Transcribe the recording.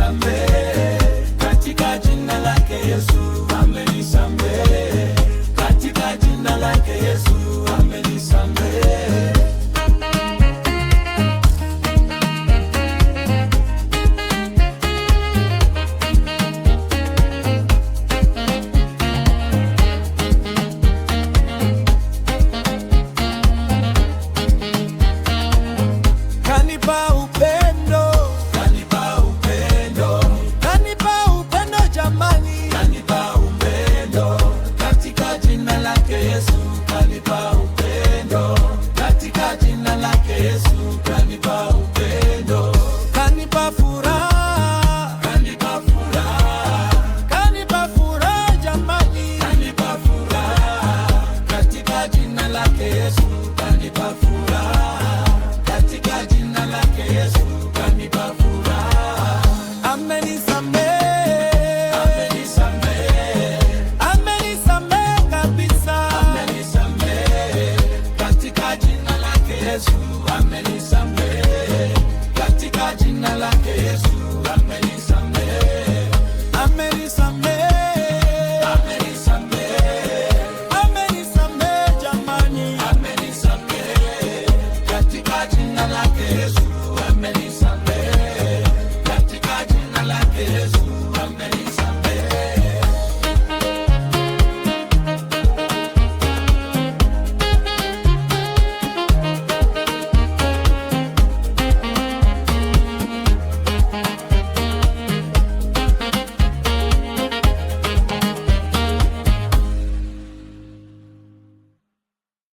amenisamehe katika jina lake Yesu, amenisamehe katika jina lake Yesu, amenisamehe. Kanipa upendo, Kanipa upendo, kanipa upendo jamani, kanipa upendo katika jina lake Yesu, kanipa upendo katika jina lake Yesu, kanipa upendo, kanipa furaha, kanipa furaha, kanipa furaha jamani, kanipa furaha katika jina lake Yesu, kanipa furaha katika jina lake Yesu, kanipa furaha. amenisamehe, Amenisamehe, amenisamehe kabisa, amenisamehe katika jina lake Yesu, amenisamehe katika jina lake Yesu, amenisamehe, amenisamehe, amenisamehe, amenisamehe jamani, amenisamehe katika jina lake Yesu, amenisamehe katika jina lake Yesu.